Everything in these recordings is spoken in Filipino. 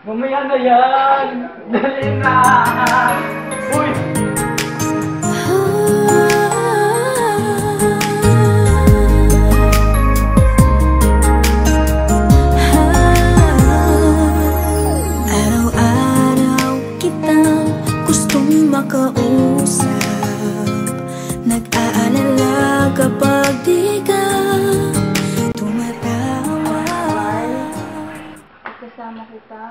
Mamaya na yan! Dali na! Uy! Araw-araw kitang gustong makausap. Nag-aalala kapag di ka tumatawa. Kasama kita.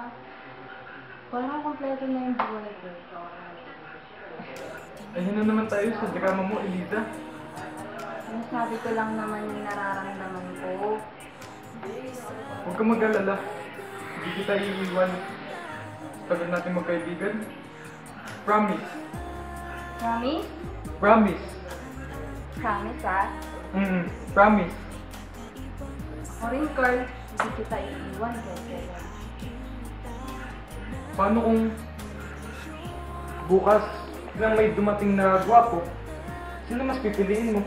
Parang kompleto na yung buhay ko. Ayun na naman tayo sa drama mo, Elida. Sinasabi ko lang naman yung nararamdaman ko. Huwag kang mag-alala. Hindi kita iiwan. Tagal natin magkaibigan. Promise. Promise? Promise. Promise, ha? Promise. Ako rin, Carl. Hindi kita iiwan kasi. Paano kung bukas lang may dumating na gwapo? Sino mas pipiliin mo?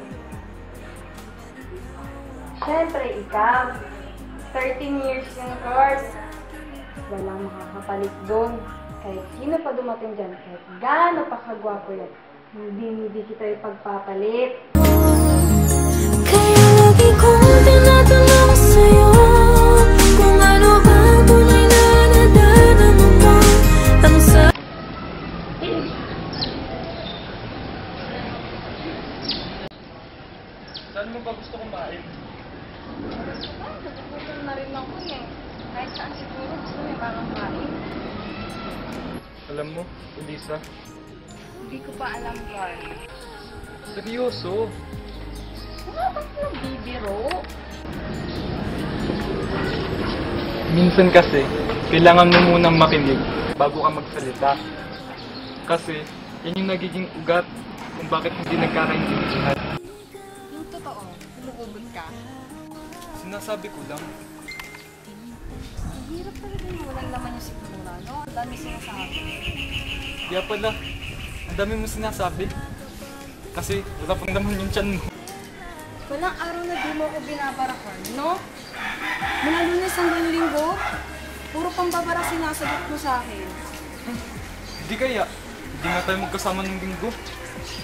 Siyempre, ikaw. 13 years yung Carl. Walang makakapalit doon. Kahit sino pa dumating dyan, kahit gaano pa kagwapo yan, hindi kita ipagpapalit. Kaya lagi kong tinatanong sa'yo kung ano ba ang tunay na nadarama mo. Ang Saan mo ba gusto kumain? Nagugutom na rin ako eh. Kahit saan siguro gusto niya parang kain. Alam mo, Elisa, Hindi ko pa alam, Carl. seryoso. Ano ba nagbibiro? Minsan kasi, kailangan mo munang makinig bago ka magsalita. Kasi, yan yung nagiging ugat kung bakit hindi nagkakaintindihan. Yung totoo, umuubod ka. Sinasabi ko lang. Ang hirap talaga yung walang laman yung sigura, no? Ang dami sinasabi. Kaya pala, ang dami mo sinasabi. Kasi, wala pang naman yung tiyan mo. Walang araw na di mo ako binabarakan, no? Mula Lunes hanggang Linggo, puro pambabara sinasagot mo sa akin. Hindi kaya, hindi nga tayo magkasama ng linggo.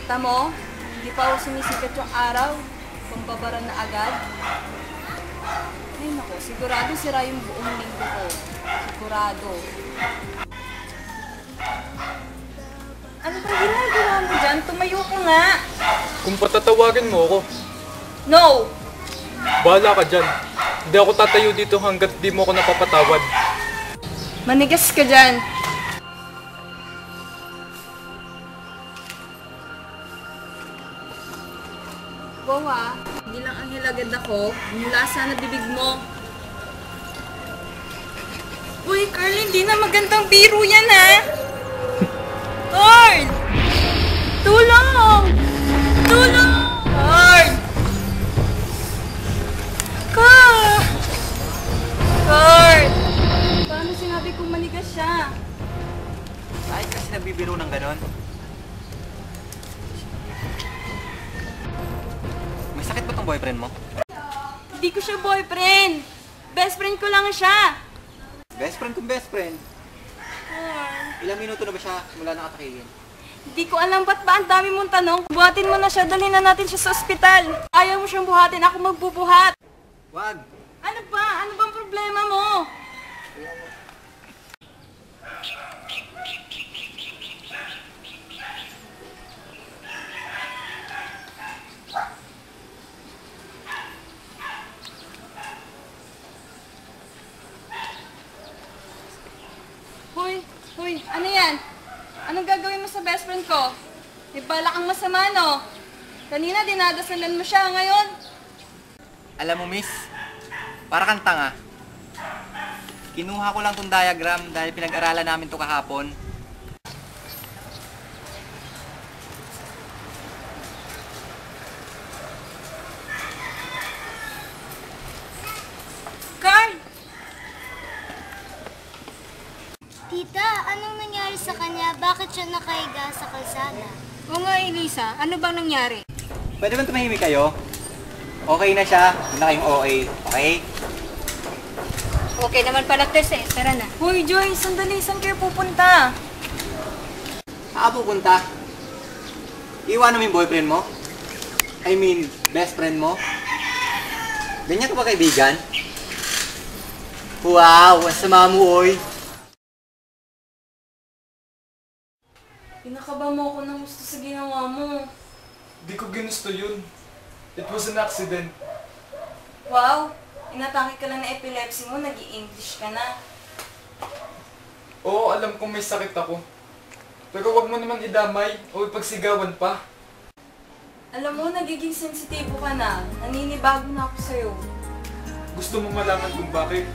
Tamo, hindi pa ako sumisikat yung araw. Pambabara na agad. Ay nako, sigurado sira yung buong linggo ko. Sigurado. Ano ba ginagawa mo dyan? Tumayo ka nga. Kung patatawagin mo ako, No! bahala ka dyan. Hindi ako tatayo dito hanggat di mo ako napapatawad. Manigas ka dyan. Wow ha, hindi lang ang hilagad ako, yung lasa na bibig mo. Uy, Carl, hindi na magandang biro yan ha! Carl! Tulong! Tulong! Carl! Carl! Carl! Paano sinabi kong manigas siya? Bakit kasi nagbibiro ng ganon? May sakit ba tong boyfriend mo? Hindi ko siya boyfriend! Best friend ko lang siya! Best friend kung best friend. Carl. Ilang minuto na ba siya mula nakatakihin? Hindi ko alam ba't ba ang dami mong tanong. Buhatin mo na siya, dalhin na natin siya sa ospital. Ayaw mo siyang buhatin, ako magbubuhat. Wag! Ano ba? Ano bang problema mo? Hoy, ano yan? Anong gagawin mo sa best friend ko? May balak kang masama, no? Kanina dinadasalan mo siya, ngayon? Alam mo, miss, para kang tanga. Kinuha ko lang tong diagram dahil pinag-aralan namin to kahapon. Carl! Tita, anong nangyari sa kanya? Bakit siya nakahiga sa kalsada? Oo nga, Elisa. Ano bang nangyari? Pwede ba tumahimik kayo? Okay na siya, huwag na kayong OA, okay? Okay naman pala, Tess eh. Tara na. Hoy, Joy, sandali. Saan kayo pupunta? Pupunta. Iwanan mo yung boyfriend mo? I mean, best friend mo? Ganyan ka ba kaibigan? Wow, ang sama mo, oy. Pinakaba mo ako ng gusto sa ginawa mo. Di ko ginusto yun. It was an accident. Wow, inatake ka lang na epilepsy mo, nag-i-English ka na. Oo, alam kong may sakit ako. Pero wag mo naman idamay o ipagsigawan pa. Alam mo, nagiging sensitibo ka na. Naninibago na ako sa'yo. Gusto mo malaman kung bakit?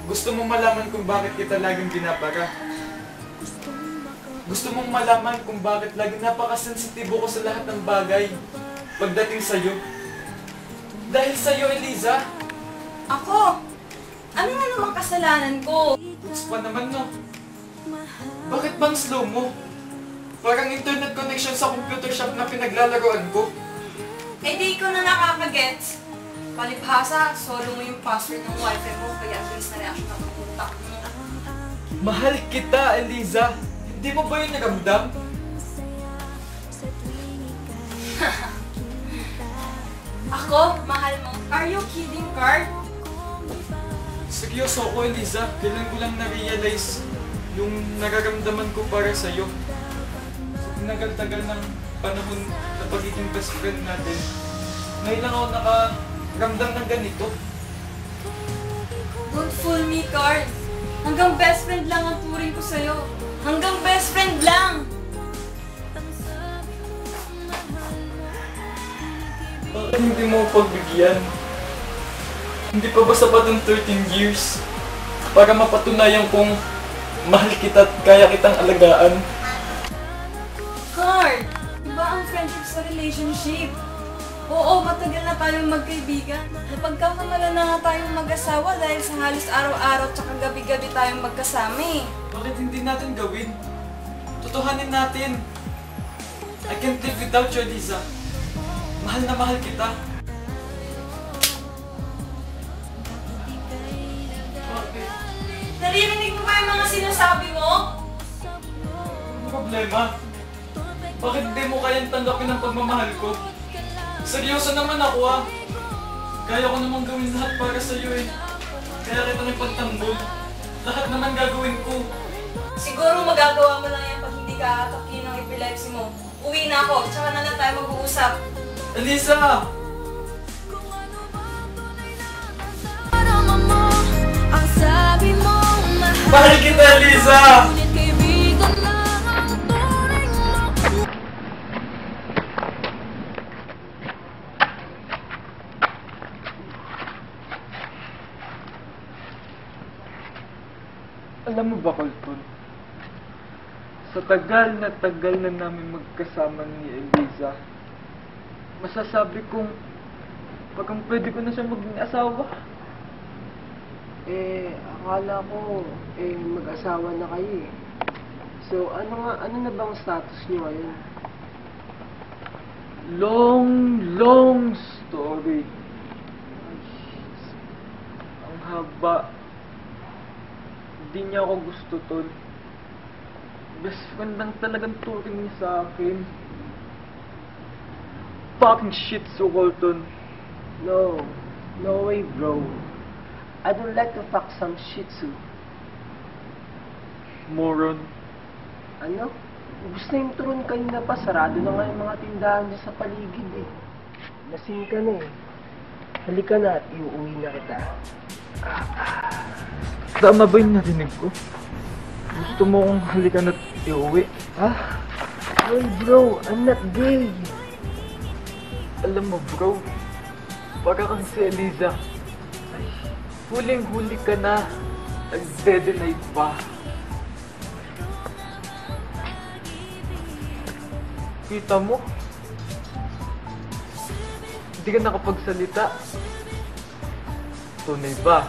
Gusto mo malaman kung bakit kita laging binabara? Gusto mong malaman kung bakit laging napakasensitibo ko sa lahat ng bagay pagdating sa'yo? Dahil sa'yo, Eliza. Ako? Ano nga naman kasalanan ko? Gusto pa naman, no? Bakit bang slow mo? Parang internet connection sa computer shop na pinaglalaroan ko. Eh di ko na nakakagets. Palibhasa, solo mo yung password ng wifi mo, kaya at least na-reaction ang utak mo. Mahal kita, Eliza. Hindi mo ba yun naramdam? Ako? Mahal mo? Are you kidding, Carl? Seryoso ako, Eliza. Kailan ko lang na-realize yung nararamdaman ko para sa'yo. Sa tinagal-tagal ng panahon na pagiging best friend natin, ngayon lang ako nakaramdam ng ganito. Don't fool me, Carl. Hanggang best friend lang ang turing ko sa'yo. Hanggang best friend lang! Bakit hindi mo pagbigyan? Hindi pa ba sapat ang 13 years para mapatunayan kong mahal kita at kaya kitang alagaan? Carl! Iba ang friendship sa relationship. Oo, matagal na tayong magkaibigan. Napagkakamala na nga tayong mag-asawa dahil sa halos araw-araw tsaka gabi-gabi tayong magkasama eh. Bakit hindi natin gawin? Tutuhanin natin. I can't live without you, Eliza. Mahal na mahal kita. Bakit? Naririnig mo ba yung mga sinasabi mo? Ano problema? Bakit di mo kayang tanggapin ang pagmamahal ko? Seryoso naman ako ah. Kaya ko namang gawin lahat para sa'yo eh. Kaya kita nagpagtanggol. Lahat naman gagawin ko. Siguro magagawa mo lang yan pag hindi ka atake ng epilepsy mo. Uwi na ako, tsaka na lang tayo mag-uusap. Eliza! Parama mo ang sabi mo mahal. Mahal kita, Eliza! Ngunit kaibigan lang ang turing mo. Alam mo ba, Colton? Sa tagal na namin magkasama ni Eliza, masasabi kong pagkang pwede ko na siya maging asawa. Akala ko, mag-asawa na kayo eh. So, ano na bang status niyo ngayon? Long story. Ang haba. Hindi niya ako gusto, tol. Best friend lang talagang turing niya sa akin. Fucking shit, so Colton. No way bro. I don't like to fuck some shih tzu. Moron. Ano? Ubus na yung turon kanina pa, sarado na nga yung mga tindahan dyan sa paligid eh. Lasing ka na eh. Halika na at iuwi na kita. Tama ba yung narinig ko? Gusto mo kong halikan at iuwi? Hey bro, I'm not gay. Alam mo bro, para kang si Eliza. Huling-huli ka na, nagde-deny pa. Kita mo? Hindi ka nakapagsalita. Tunay ba?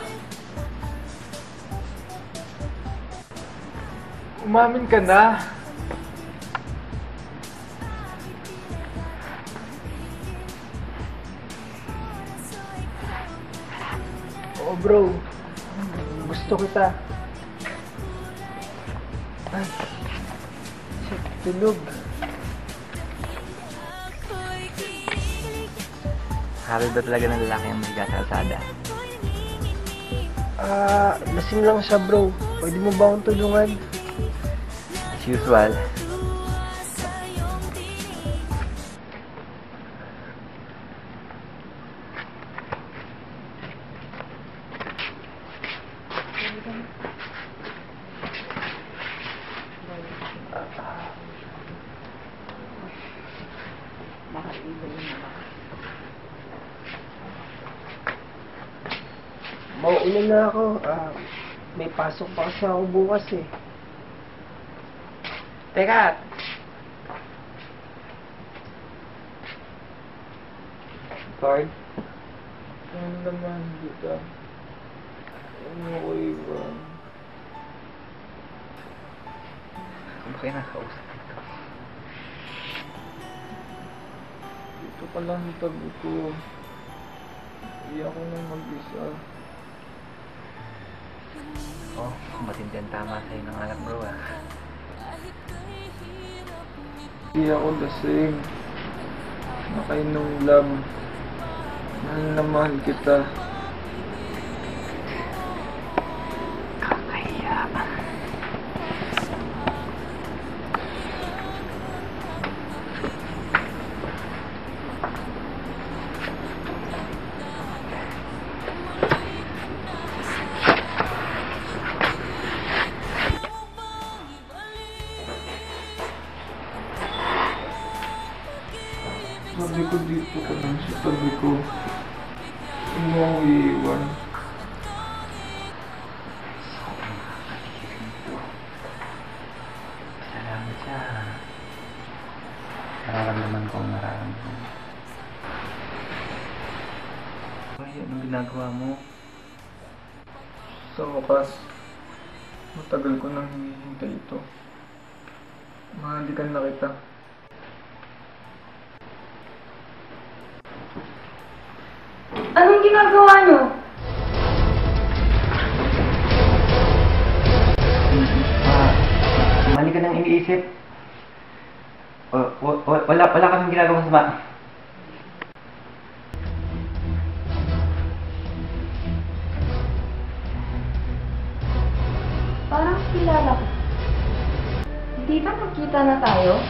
Umamin ka na. Oo bro, gusto kita. Ay, shit, tulog. Habi ba talaga ng lalaki ang mahiga sa kalsada? Lasing lang siya bro. Pwede mo ba akong tulungan? As usual. Mauuna na ako. May pasok pa kasi ako bukas eh. Teka! Card? Ano naman kita? Ano ko iwan? Ano kayo nakausap dito? Dito pa lang yung tabi ko. Iyak ko nang mag-isa. Oh, matindi ang tama sa'yo ng alak bro ah. Hindi ako lasing. Nakainom lang. Mahal na mahal kita. Kakahiya. Sabi ko dito ka lang sa tabi ko. Huwag mo akong iiwan. Salamat siya. Nararamdaman ko ang nararamdaman. Ay, anong ginagawa mo? Sa wakas, matagal ko nang hinihintay ito. Mahalikan na kita. Anong ginagawa niyo? Mali ka nang iniisip. Wala kaming ginagawa sa Parang kilala ko. Hindi ba nakita na tayo?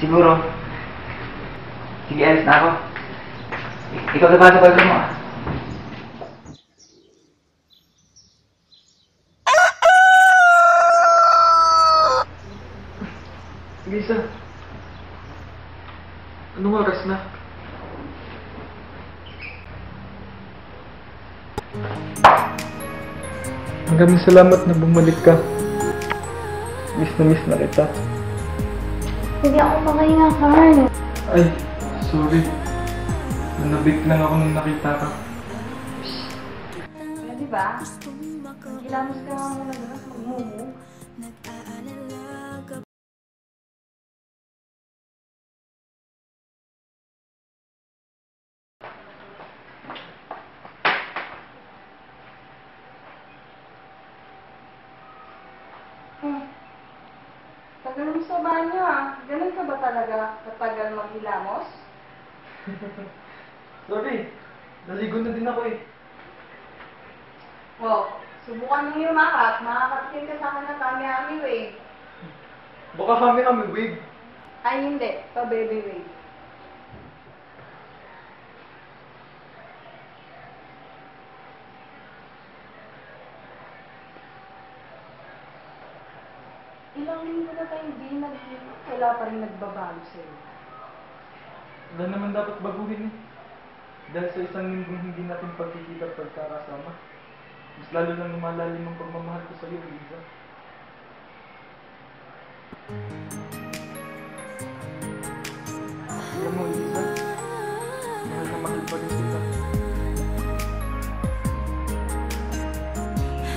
Siguro. Sige, alis na ako. Ikaw na ba sa boyfriend mo ah? Lisa, anong oras na? Maraming salamat na bumalik ka. Miss na kita. Hindi ako makahinga, Carl. Ay, sorry. Nanabik lang ako nung nakita ka. Kaya diba? Kilamos ka nga muna doon, magmumu. Tagal mo sa banyo ah. Ganun ka ba talaga katagal maghilamos? Sorry, naligo na din ako eh. Oh, subukan mong yumakap. Makakatikin ka sa akin ng kami-ami wave. Baka kami wave. Ay hindi, pa baby wave. Ilang linggo na tayo hindi wala pa rin nagbabago sa'yo. Wala naman dapat baguhin eh. Dahil sa isang linggong hindi natin pagkikita at pagkakasama, mas lalo lang lumalalim ang pagmamahal ko sa'yo, Lisa. Alam mo, Lisa, mahal na mahal pa rin kita.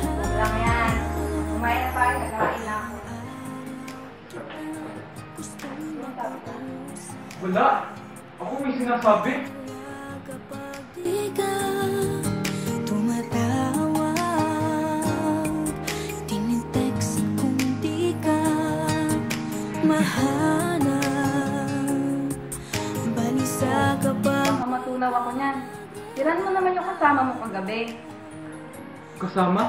Huwag lang yan. Kumain na tayo, nagkain na ako. Anong sabi ko? Wala! Ako may sinasabi! Ikaw kasama mo kagabi? Kasama?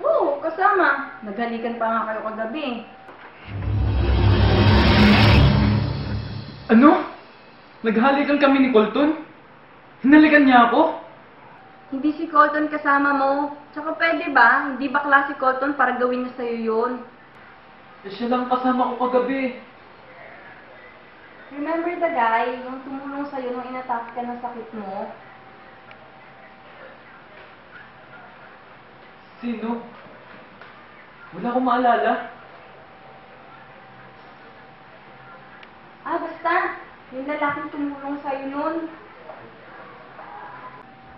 Oo, kasama. Naghalikan pa nga kayo kagabi. Ano? Naghalikan kami ni Colton? Hinalikan niya ako? Hindi si Colton kasama mo. Tsaka pwede ba? Hindi bakla si Colton para gawin niya sa'yo yun? Eh, siya lang kasama ko kagabi. Remember the guy, yung tumulong sa'yo nung inatake ka ng sakit mo? Sino? Wala akong maalala. Basta. Yung lalaking tumulong sa'yo nun.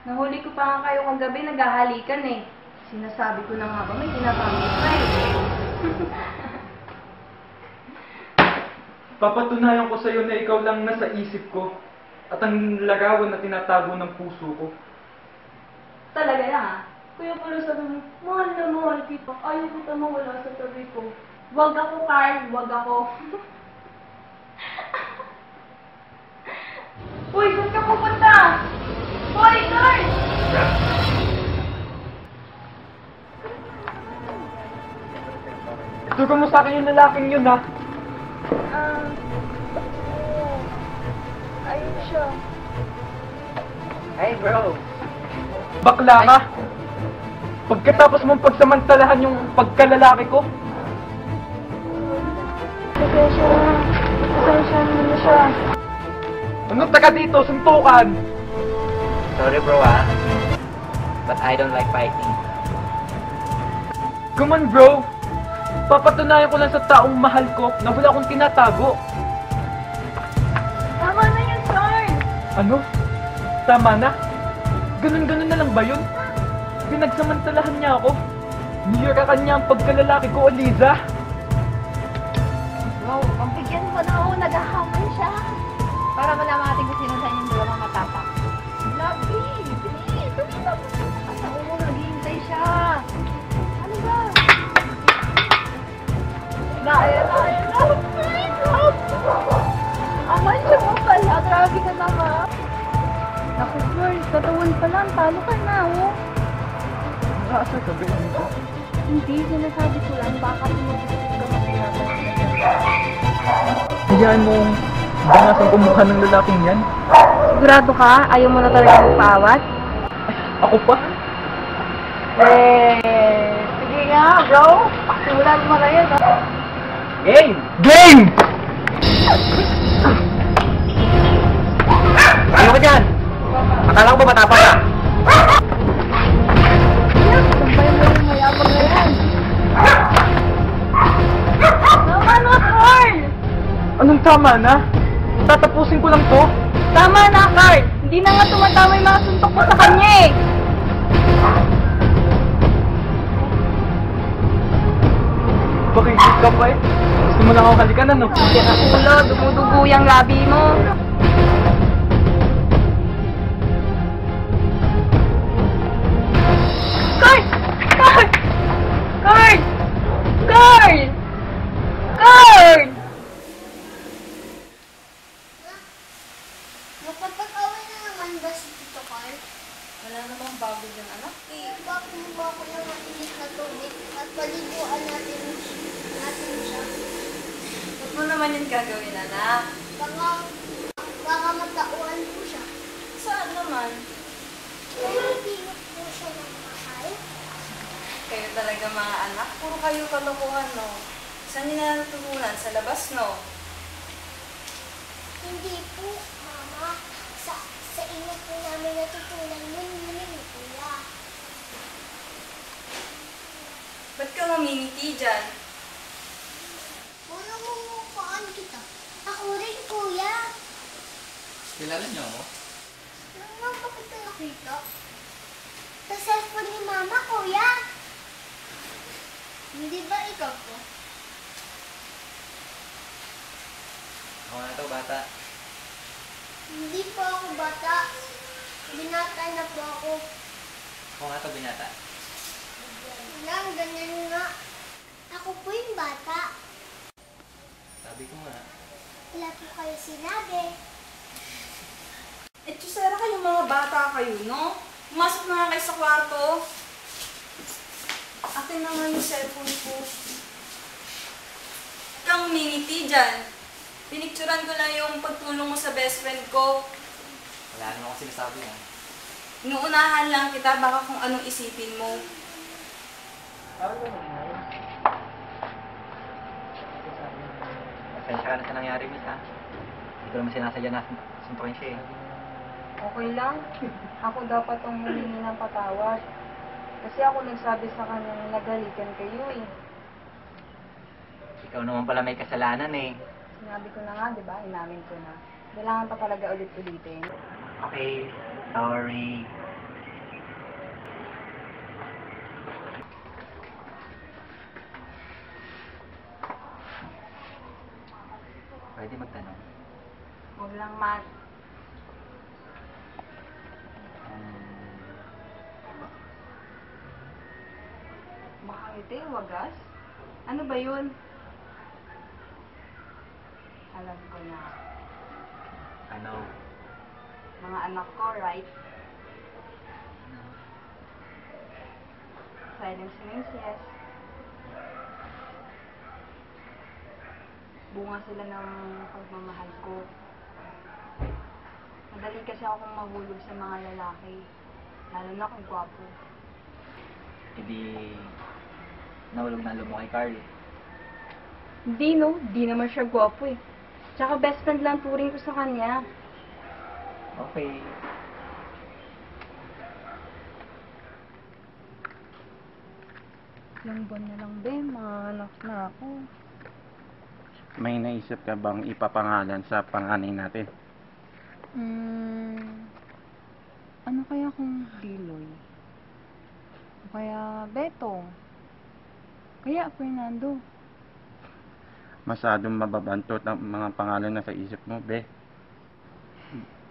Nahuli ko pa nga kayo kagabi, naghahalikan eh. Sinasabi ko na nga ba, may tinapamit pa eh. Papatunayan ko sa'yo na ikaw lang nasa isip ko at ang larawan na tinatago ng puso ko. Talaga na ha? Kuya pala sabi mo, mahal na mahal kita. Ayaw kita mawala sa tabi ko. Wag ako, Carl. Wag ako. Uy, saan ka pupunta? Hoy, Carl! Itugo mo sa akin yung lalaking yun, ha? Ayun siya. Hey bro! Bakla ka! Pagkatapos mong pagsamantalahan yung pagkalalaki ko, Pasensya na siya. ano taga dito, suntukan? Sorry bro but I don't like fighting. Come on, bro! Papatunayan ko lang sa taong mahal ko na wala akong tinatago. Tama na yan, Carl! Ano? Tama na? Ganun-ganun na lang ba yun? Pinagsamantalahan niya ako. Niyarakan niya ang pagkalalaki ko, Eliza. Wow, pagbigyan mo na ako, naghahamon siya. Para malaman natin kung sino sa inyong dalawang matapang. Lovely! Please! Tumita mo. Asa ulo, naghihintay siya. Ano ba? Ayan na. Aman siya mo pala. Grabe ka naman. Naku, girl, katawan pa lang. Talo ka na, oh. Nasa ka ba, Eliza? Hindi, sinasabi ko lang. Baka tumagigit ka mahirapan. Hayaan mo bangasan ko mukha ng lalaking yan. Sigurado ka? Ayaw mo na talaga magpaawat? Ako pa? Sige nga, bro. Simulan mo na yun, oh. Game! Game! Ano ka dyan? Akala ko ba matapang ka? Sampay mo yung mayabang na yan. Tama na, Carl! Anong tama na? Tatapusin ko lang to. Tama na, Carl! Hindi na nga tumatama yung mga suntok mo sa kanya eh! Bakit ka pa eh? Gusto mo lang ako halikan, ano? Sira ulo, dumudugo yung labi mo. Carl! Carl! Carl! Carl! Carl! Napapag-away na naman ba si Tito Carl? Wala namang bago dyan, anak. Bakit mo ba ako ng mainit na tubig at paliguan natin siya? Huwag mo naman yung gagawin, anak. Baka matauhan po siya. Saan naman? Pero hindi mo po siya namahal. Kayo talaga mga anak. Puro kayo kalokohan, no? Saan niyo na natutunan? Sa labas, no? Hindi po, Mama. Sa inyo po namin natutunan yun ni Kuya. Ba't ka mamimiti dyan? Muna mumukhaan kita. Ako rin, Kuya. Kilala niyo ako? Mama, bakit ka nakita? Sa cellphone ni Mama, Kuya. Hindi ba ikaw po? Ako na to, bata. Hindi po ako bata. Binata na po ako. Ako nga to, binata. Lang, ganyan nga. Ako po yung bata. Sabi ko nga. Wala po kayo sinabi. Chusera kayong mga bata kayo, no? Pumasok na nga kayo sa kwarto. Akin na nga yung cellphone ko. Kang miniti dyan. Pinicturan ko lang yung pagtulong mo sa best friend ko. Wala naman ako sinasabi yan. Inuunahan lang kita baka kung anong isipin mo. Pasensya ka na sa nangyari, miss, ha? Hindi ko naman sinasadya na suntukin siya, eh. Okay lang. Ako dapat ang humingi ng patawad. Kasi ako nagsabi sa kanya na nagalikan kayo eh. Ikaw naman pala may kasalanan, eh. Sinabi ko na nga, di ba? Inamin ko na. Kailangan pa talaga ulit-ulitin. Okay, sorry. Pwede magtanong. Huwag lang mag... Makangiti, wagas? Ano ba yun? Alam ko na. Ano? Mga anak ko, right? Silence means yes. Bunga sila ng pagmamahal ko. Madali kasi akong mahulog sa mga lalaki. Lalo na kung gwapo. Hindi nahulog na mo kay Carl. Hindi no, di naman siya gwapo eh. Tsaka best friend lang turing ko sa kanya. Okay. Ilang buwan na lang be, mga anak na ako. May naisip ka bang ipapangalan sa panganay natin? Ano kaya kung Diloy? O kaya Beto? Kaya Fernando? Masyadong mababantot ang mga pangalan na sa isip mo, be.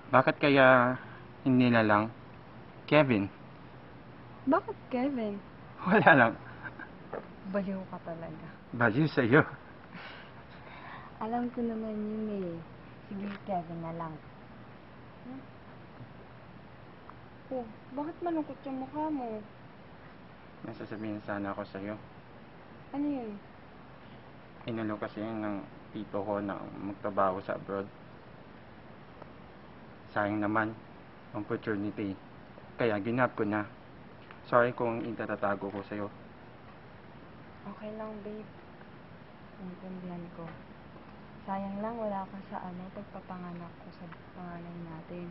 Bakit kaya hindi na lang Kevin? Bakit Kevin? Wala lang. Baliw ka talaga. Baliw sa'yo. Alam ko naman yun eh. Sige, Kevin na lang. Oh, bakit malungkot yung mukha mo? May sasabihin sana ako sa'yo. Ano yun? Inulo kasi ng tito ko na magtrabaho sa abroad. Sayang naman ang opportunity. Kaya ginap ko na. Sorry kung itatatago ko sa'yo. Okay lang, babe. Naintindihan ko. Sayang lang wala ka sa pagpapanganak ko sa panganay natin.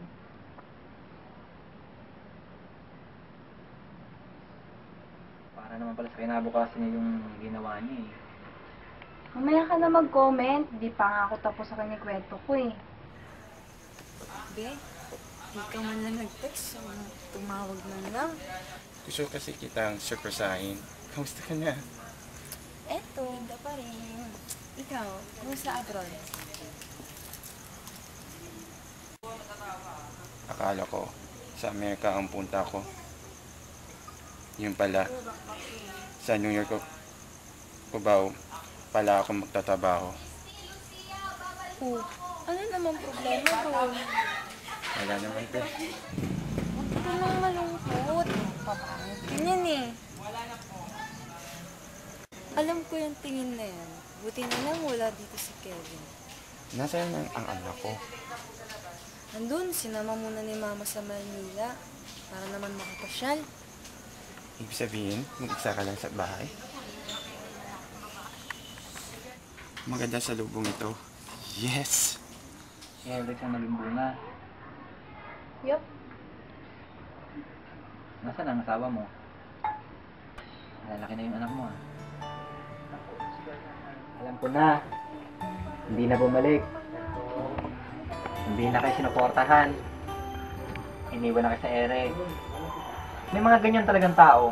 Para naman pala sa kinabukasan niya yung ginawa niya, eh. Mamaya ka na mag-comment. Di pa nga ako tapos sa kanya kwento ko eh. Be, di ka man lang nag-text. So, tumawag man lang. Gusto kasi kitang surprisahin. Kamusta ka na? Eto, ganda pa rin. Ikaw, kumusta abroad? Akala ko sa Amerika ang punta ko. Yun pala, sa New York Cubao pala ako magtatrabaho. Oh, ano naman problema doon? Wala naman pe. Huwag ka nang malungkot. Papangit ganyan eh. Alam ko yung tingin na yan. Buti na lang wala dito si Kevin. Nasaan ang anak ko? Andun, sinama muna ni Mama sa Manila para naman makapasyal. Ibig sabihin, mag-isa ka lang sa bahay? Maganda sa lubong ito. Yes! Every time maging bunga. Yup. Nasaan ang asawa mo? Lalaki na yung anak mo, ah. Alam ko na. Hindi na bumalik. Hindi na kayo sinuportahan. Iniwan na kayo sa ere. May mga ganyan talagang tao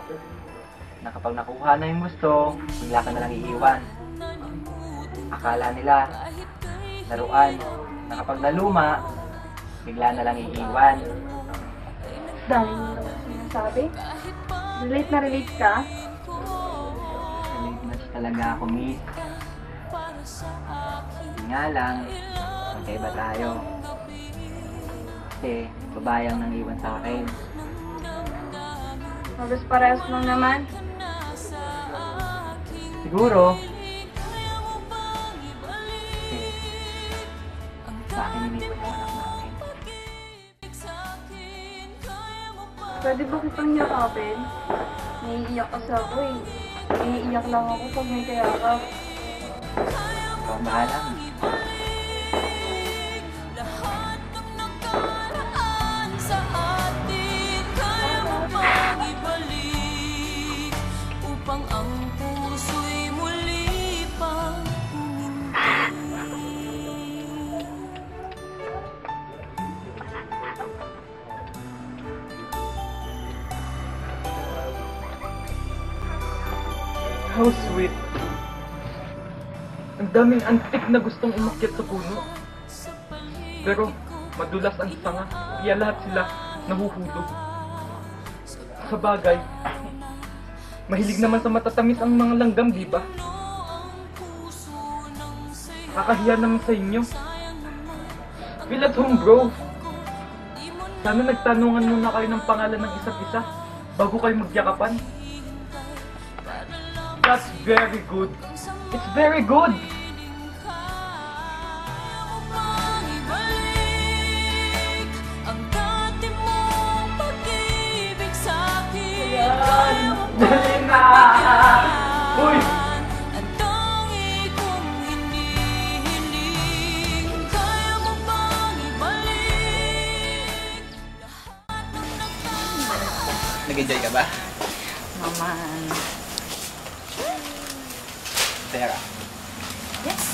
na kapag nakuha na yung gusto, bigla ka na lang iiwan. Akala nila, laruan, na kapag naluma, bigla na lang iiwan. Dahil mo naman sinasabi. Relate na relate ka? Relate match talaga ako, miss. Hindi nga lang, magkaiba tayo. kasi babae ang nangiwan sa akin. Halos parehas lang naman. Siguro. Kasi sa akin iniwan yung anak namin. Pwede ba kitang yakapin? Naiiyak kasi ako eh. Naiiyak lang ako pag may kayakap. Ikaw bahala. Sa atin, kaya mo bang ibalik upang ang puso'y muli pang huminti? How sweet. Ang daming antik na gustong umakyat sa puno. Pero madulas ang sanga, kaya lahat sila nahuhulog. Sa bagay, mahilig naman sa matatamis ang mga langgam, di ba? Kakahiya naman sa inyo. Feel at home, bro. Sana nagtanungan muna kayo ng pangalan ng isa't isa bago kayo magyakapan. That's very good. It's very good. Ang dati mong pag-ibig sa'kin. Dali na! Uy! Ang tangi kong hinihiling, kaya mo bang ibalik? Nag-enjoy ka ba? Naman. Tera. Yes.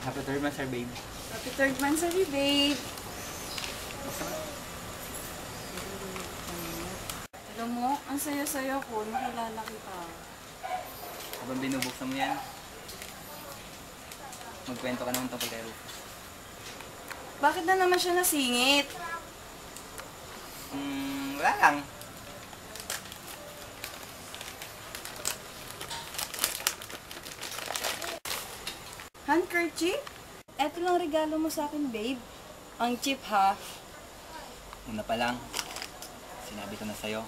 Happy third month, sir, babe. Happy third monthsary, babe. Alam mo, ang saya-saya ko, nakilala kita. Habang binubuksan mo yan, magkwento ka naman tungkol kay Rufus. Bakit na naman siya nasingit? Wala lang. Handkerchief? Eto lang regalo mo sa akin, babe. Ang cheap, ha? Una pa lang, sinabi ko na sa'yo,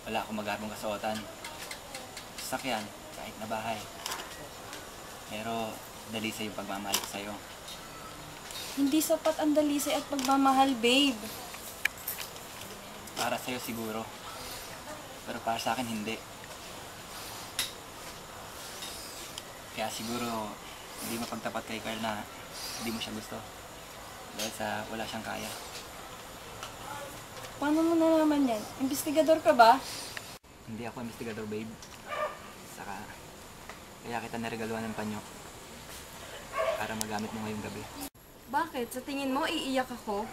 wala akong magarbong kasuotan. Sasakyan, kahit na bahay. Pero, dali sa yung pagmamahal ko sa'yo. Hindi sapat ang dalisay at pagmamahal, babe. Para sa'yo siguro, pero para sa akin hindi. Kaya siguro, hindi mapagtapat kay Carl na hindi mo siya gusto. Dahil sa wala siyang kaya. Paano mo na naman yan? Investigador ka ba? Hindi ako investigador, babe. Saka, kaya kita niregaluhan ng panyo para magamit mo ngayong gabi. Bakit? Sa tingin mo, iiyak ako?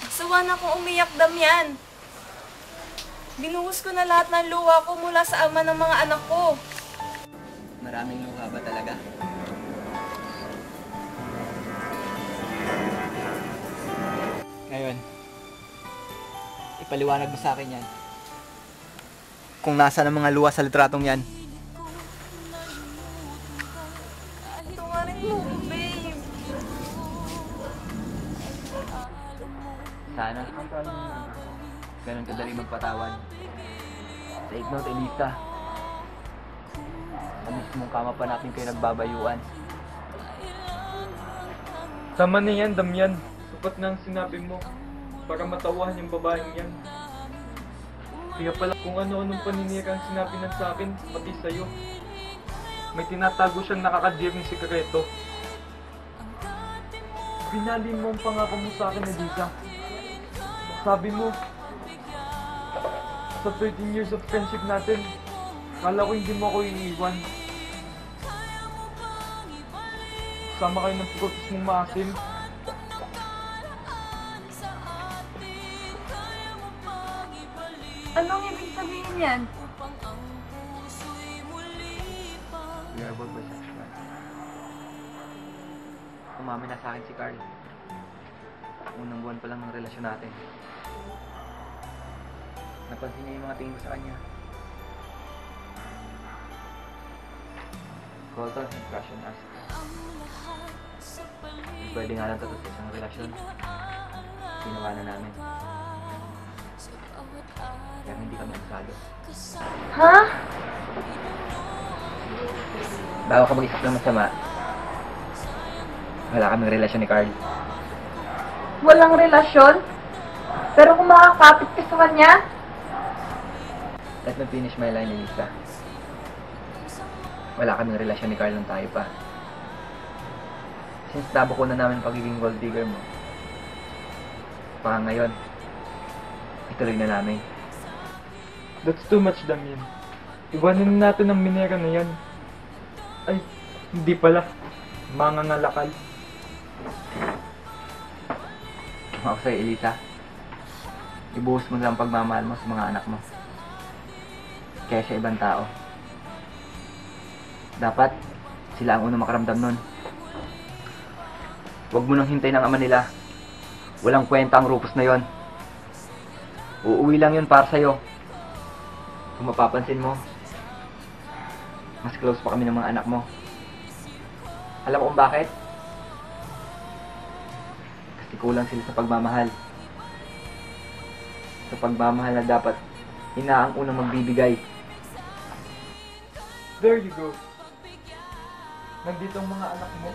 Sawa na ko umiyak, Damian. Binuhos ko na lahat ng luha ko mula sa ama ng mga anak ko. Maraming luha ba talaga? Ngayon, ipaliwanag mo sa akin yan. Kung nasa ng mga luha sa litratong yan. Tungarin mo, babe. Sana. Ganun kadali magpatawad. Take note, Elisa. Sa mismong kama pa natin kayo nagbabayuan. Tama na yan, Damian. Sapat na ang sinabi mo para matawahan yung babaeng yan. Kaya pala kung ano-anong paninira ang sinabi ng sa akin, pati sa'yo. May tinatago siyang nakakadiring sikreto. Binali mo ang pangako mo sa akin, Elisa. Sabi mo, sa 13 years of friendship natin, kala ko hindi mo ako iiwan. Sama kayo ng prutas mong maasim. Anong ibig sabihin yan? We are both bisexual. Umamin na sa akin si Carl. Unang buwan pa lang ng relasyon natin. Napansin niya yung mga tingin ko sa kanya. Colton had crush on us. Pwede nga lang tapos isang relasyon. Ginawa na namin. Kaya hindi kami nasalo. Ha? Bago ka mag-isip ng masama, wala kaming relasyon ni Carl. Walang relasyon? Pero kung makakapit ka sa kanya? Let me finish my line, Elisa. Wala kaming relasyon ni Carl nung tayo pa. Since nabuko na namin pagiging gold digger mo, baka ngayon, ituloy na namin. That's too much, Damian. Iwanin na natin ang minera na yan. Ay, hindi pala. Mangangalakal. Ako sa'yo, Elisa. Ibuhos mo lang ang pagmamahal mo sa mga anak mo. Kaya sa ibang tao. Dapat, sila ang unang makaramdam nun. Huwag mo nang hintayin ang ama nila. Walang kwenta ang Rufus na yon. Uuwi lang yun para sa'yo. Kung mapapansin mo, mas close pa kami ng mga anak mo. Alam mo kung bakit? Kasi kulang sila sa pagmamahal. Sa pagmamahal na dapat ina ang unang magbibigay. There you go. Nandito ang mga anak mo.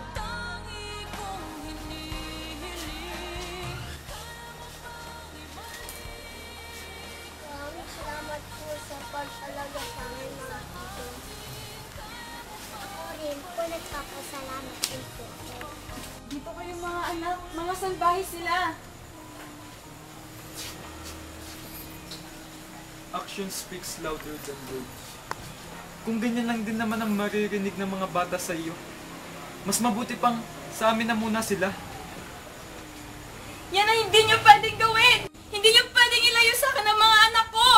Maraming salamat po sa pag-alaga sa amin mga tito. Ako rin po nagpapasalamat din po. Dito kayo mga anak, mga salbahe sila. Action speaks louder than words. Kung ganyan lang din naman ang maririnig ng mga bata sa iyo, mas mabuti pang sa amin na muna sila. Yan ang hindi niyo pwedeng gawin! Hindi niyo pwedeng ilayo sa akin ang mga anak ko!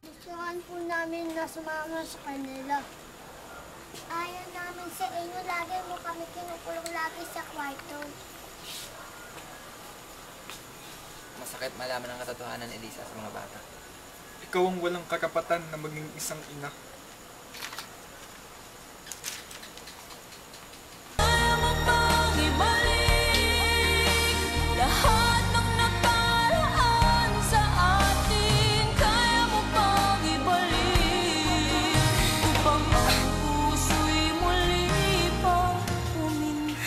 Gustuhan po namin na sumama sa kanila. Ayaw namin sa inyo, lagi mo kami kinukulong lagi sa kwarto. Masakit malaman ang katotohanan, Elisa, sa mga bata. Ikaw ang walang karapatan na maging isang ina. Lahat ng nakaraan sa atin, kaya mo bang ibalik? Upang ang puso'y muli pang umintig.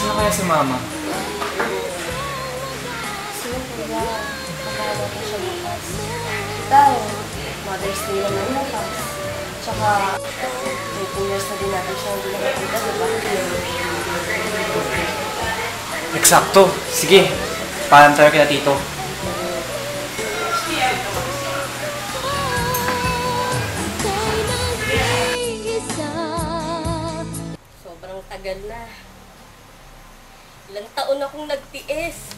Saan kaya si Mama? Dahil Mother's Day naman bukas. Tsaka, 18 years na din natin siya hindi nakakita, diba? Eksakto. Sige. Paalam tayo kina Tito. Sobrang tagal na. Ilang taon akong nagtiis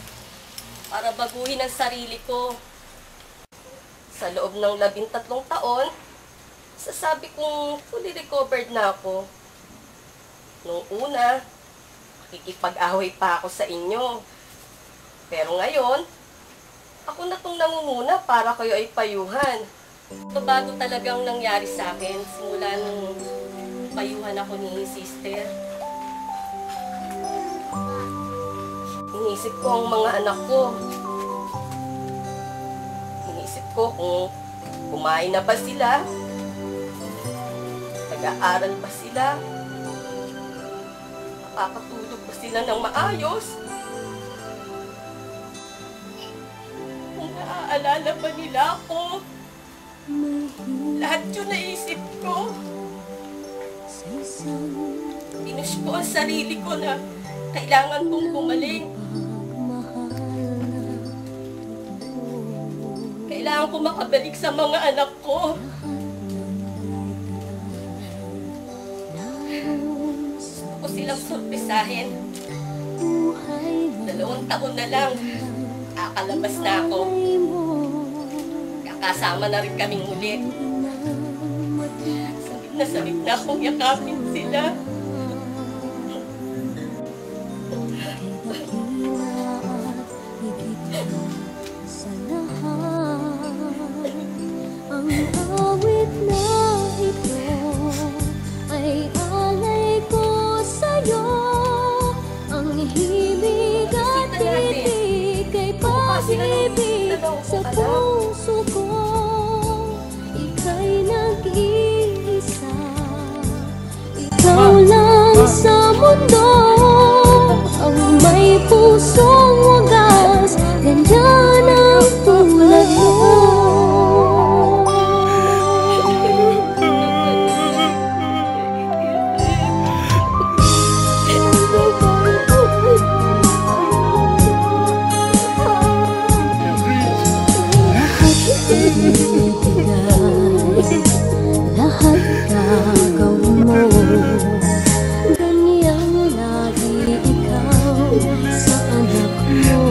para baguhin ang sarili ko. Sa loob ng 13 taon, sasabi kong fully recovered na ako. Nung una, makikipag-away pa ako sa inyo. Pero ngayon, ako na itong nangunguna para kayo ay payuhan. Ito bago talagang nangyari sa akin simula nung payuhan ako ni sister. Inisip ko ang mga anak ko. Inisip ko kung kumain na ba sila, nag-aaral ba sila, Nakakatulog ba sila ng maayos? Kung naaalala ba nila ako? Lahat yun naisip ko. Pinush ko ang sarili ko na kailangan kong gumaling. Kailangan ko makabalik sa mga anak ko. Gusto ko silang sorpresahin. 2 taon na lang, akalabas na ako. Kakasama na rin kaming ulit. Sabik na akong yakapin sila. Ang awit na ito ay alay ko sa'yo. Ang himig at titig ay pag-ibig sa puso ko. Ika'y nag-iisa, ikaw lang sa mundo. Ang may pusong wagas, ganyan ang tulad mo. Lahat gagawin mo, ganyan lagi ikaw sa anak mo.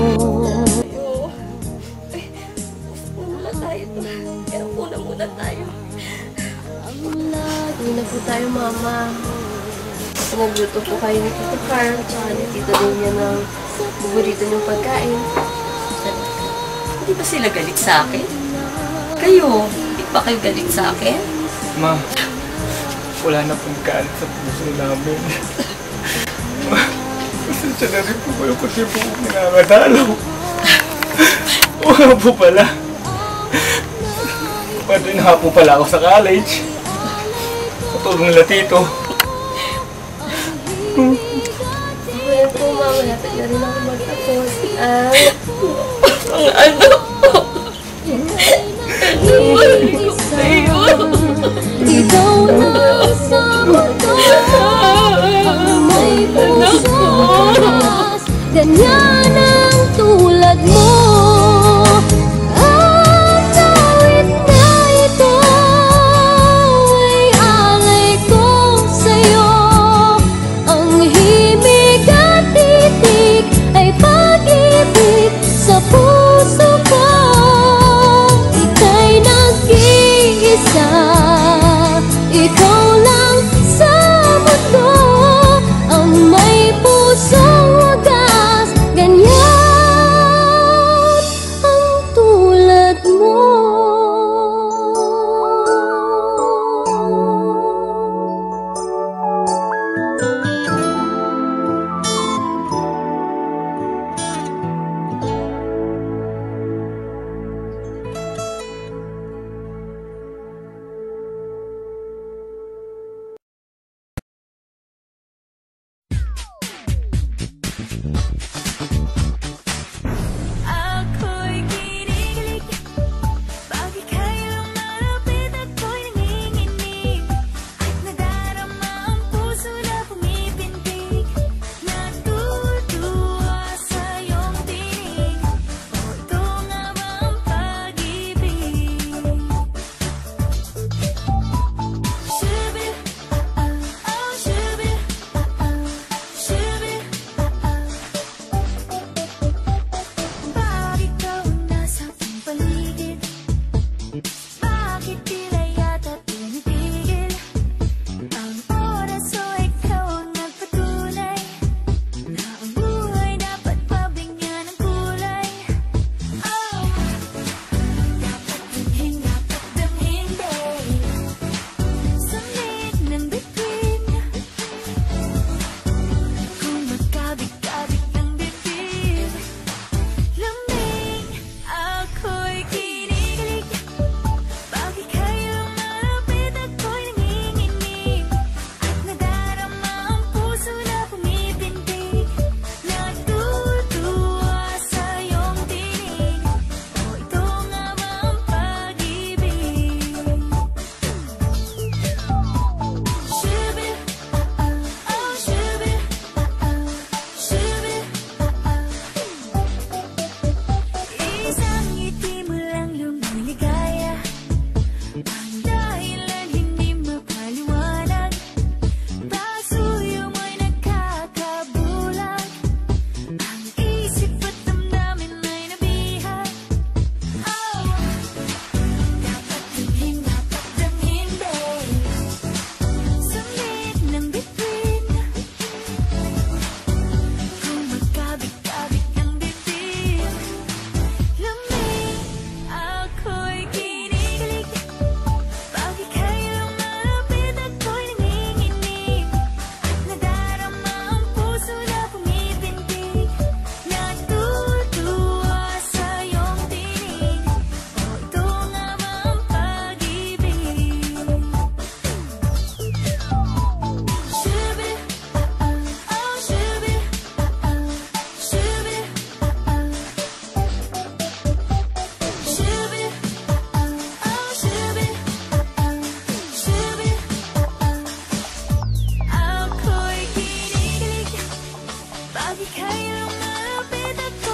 Muna tayo. Kaya muna tayo. Hindi na po tayo, Mama. Nagluto po kayo ni Tito Carl, tsaka ni Tito Linya ng paborito niyong pagkain. Hindi ba sila galit sa akin? Kayo, hindi ba kayo galit sa akin? Ma, wala na pong kaan sa puso namin. Pasensya na rin po kayo kasi po nangangatalo. O nga po pala. Pwede na po pala ako sa college. Patulong nila tito. Kaya po, Mama, lapit na rin ako mag-tapos. Ang anak ko. Ikaw lang sa mundo, may pusong wagas, ganyan ang tulad mo. Ang awit na ito ay alay ko sa'yo. Ang himig at titig ay pag-ibig sa puso ko. Lagi kay lumalapit at